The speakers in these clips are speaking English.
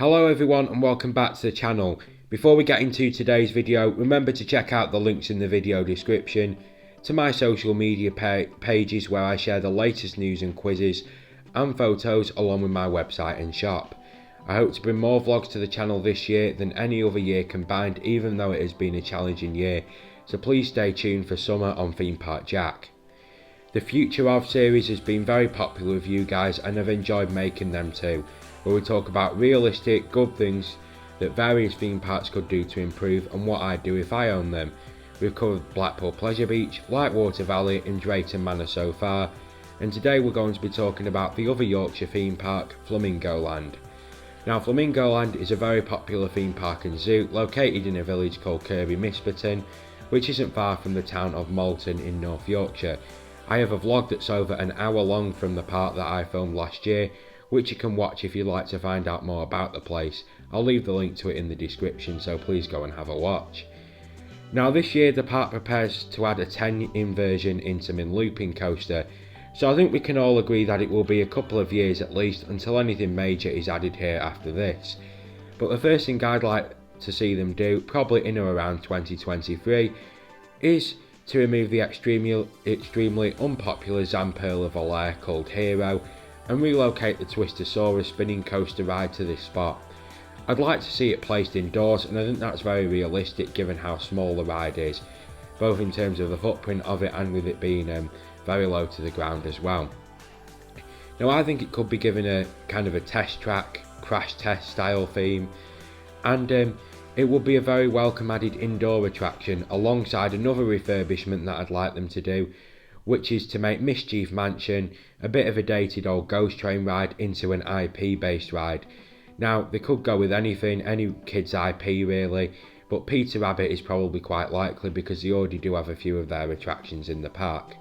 Hello everyone and welcome back to the channel. Before we get into today's video, remember to check out the links in the video description to my social media pages where I share the latest news and quizzes and photos along with my website and shop. I hope to bring more vlogs to the channel this year than any other year combined, even though it has been a challenging year, so please stay tuned for summer on Theme Park Jack. The Future Of series has been very popular with you guys and I've enjoyed making them too, where we talk about realistic, good things that various theme parks could do to improve and what I'd do if I owned them. We've covered Blackpool Pleasure Beach, Lightwater Valley and Drayton Manor so far, and today we're going to be talking about the other Yorkshire theme park, Flamingo Land. Now Flamingo Land is a very popular theme park and zoo located in a village called Kirby Misperton, which isn't far from the town of Malton in North Yorkshire. I have a vlog that's over an hour long from the park that I filmed last year, which you can watch if you'd like to find out more about the place. I'll leave the link to it in the description, so please go and have a watch. Now this year the park prepares to add a 10 inversion Intamin looping coaster, so I think we can all agree that it will be a couple of years at least until anything major is added here after this. But the first thing I'd like to see them do, probably in or around 2023, is to remove the extremely unpopular Zamperla Volair called Hero and relocate the Twistosaurus spinning coaster ride to this spot. I'd like to see it placed indoors, and I think that's very realistic given how small the ride is, both in terms of the footprint of it and with it being very low to the ground as well. Now I think it could be given a kind of a test track, crash test style theme, and it would be a very welcome added indoor attraction alongside another refurbishment that I'd like them to do, which is to make Mischief Mansion a bit of a dated old ghost train ride into an IP based ride. Now they could go with anything, any kids IP really, but Peter Rabbit is probably quite likely because they already do have a few of their attractions in the park.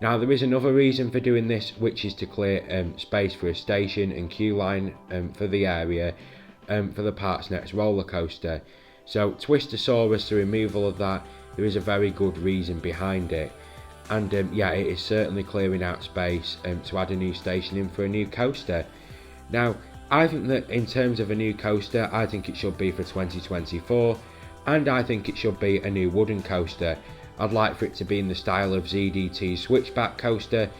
Now there is another reason for doing this, which is to clear space for a station and queue line for the area for the park's next roller coaster. So Twistosaurus, the removal of that, there is a very good reason behind it. And yeah, it is certainly clearing out space to add a new station in for a new coaster. Now, I think that in terms of a new coaster, I think it should be for 2024, and I think it should be a new wooden coaster. I'd like for it to be in the style of ZDT's Switchback coaster,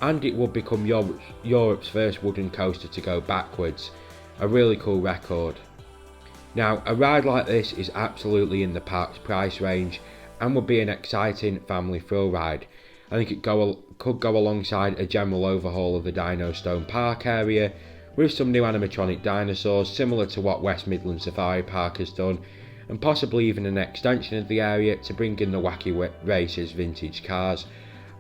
and it would become Europe's first wooden coaster to go backwards. A really cool record. Now, a ride like this is absolutely in the park's price range, and would be an exciting family thrill ride. I think it could go alongside a general overhaul of the Dino Stone Park area with some new animatronic dinosaurs similar to what West Midlands Safari Park has done, and possibly even an extension of the area to bring in the Wacky Racers vintage cars,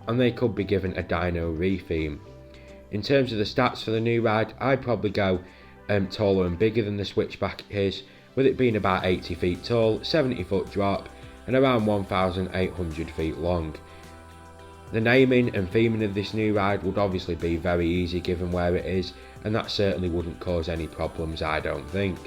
and they could be given a dino re-theme. In terms of the stats for the new ride, I'd probably go taller and bigger than the Switchback is, with it being about 80 feet tall, 70 foot drop and around 1,800 feet long. The naming and theming of this new ride would obviously be very easy given where it is, and that certainly wouldn't cause any problems, I don't think.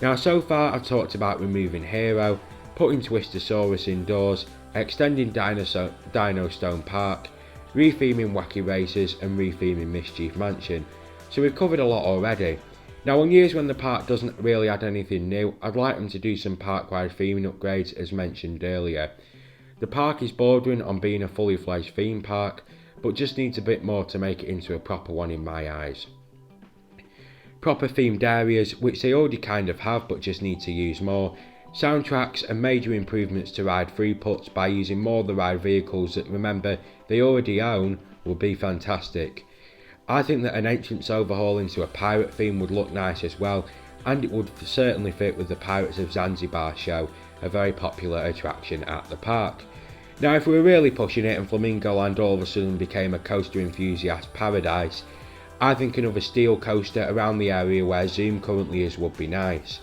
Now so far I've talked about removing Hero, putting Twistosaurus indoors, extending Dino Stone Park, re-theming Wacky Racers and re-theming Mischief Mansion, so we've covered a lot already. Now on years when the park doesn't really add anything new, I'd like them to do some park-wide theming upgrades as mentioned earlier. The park is bordering on being a fully fledged theme park, but just needs a bit more to make it into a proper one in my eyes. Proper themed areas, which they already kind of have but just need to use more, soundtracks and major improvements to ride throughputs by using more of the ride vehicles that remember they already own will be fantastic. I think that an entrance overhaul into a pirate theme would look nice as well, and it would certainly fit with the Pirates of Zanzibar show, a very popular attraction at the park. Now if we were really pushing it and Flamingo Land all of a sudden became a coaster enthusiast paradise, I think another steel coaster around the area where Zoom currently is would be nice.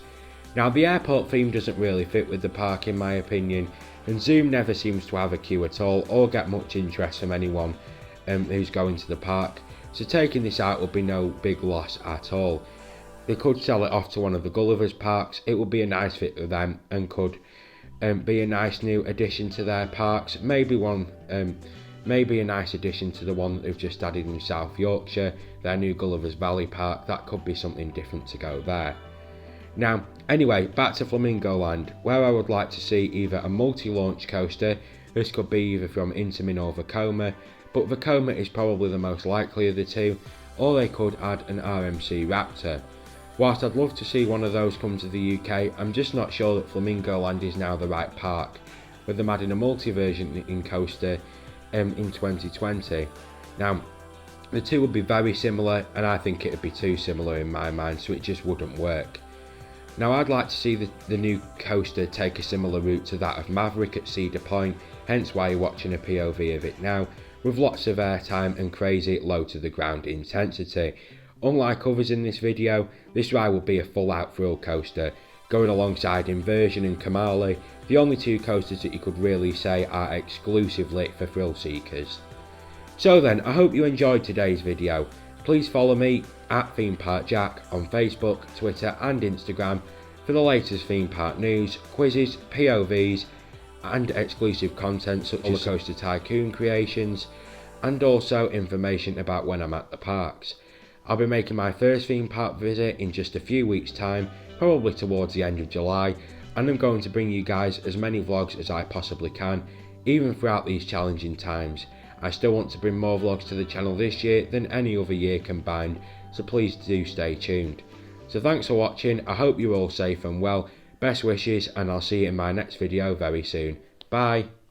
Now the airport theme doesn't really fit with the park in my opinion, and Zoom never seems to have a queue at all or get much interest from anyone who's going to the park. So taking this out would be no big loss at all. They could sell it off to one of the Gulliver's parks, it would be a nice fit for them and could be a nice new addition to their parks, maybe a nice addition to the one that they've just added in South Yorkshire, their new Gulliver's Valley park. That could be something different to go there. Now, anyway, back to Flamingo Land, where I would like to see either a multi-launch coaster. This could be either from Intamin or Vekoma, but Vekoma is probably the most likely of the two, or they could add an RMC Raptor. Whilst I'd love to see one of those come to the UK, I'm just not sure that Flamingo Land is now the right park, with them adding a multi-version in coaster in 2020. Now, the two would be very similar, and I think it would be too similar in my mind, so it just wouldn't work. Now, I'd like to see the new coaster take a similar route to that of Maverick at Cedar Point, hence why you're watching a POV of it now, with lots of airtime and crazy low to the ground intensity. Unlike others in this video, this ride will be a full out thrill coaster, going alongside Inversion and Kamali, the only two coasters that you could really say are exclusively for thrill seekers. So then, I hope you enjoyed today's video. Please follow me at Theme Park Jack on Facebook, Twitter and Instagram for the latest theme park news, quizzes, POVs and exclusive content such as Coaster Tycoon creations, and also information about when I'm at the parks. I'll be making my first theme park visit in just a few weeks time, probably towards the end of July, and I'm going to bring you guys as many vlogs as I possibly can, even throughout these challenging times. I still want to bring more vlogs to the channel this year than any other year combined, so please do stay tuned. So thanks for watching, I hope you're all safe and well, best wishes, and I'll see you in my next video very soon. Bye!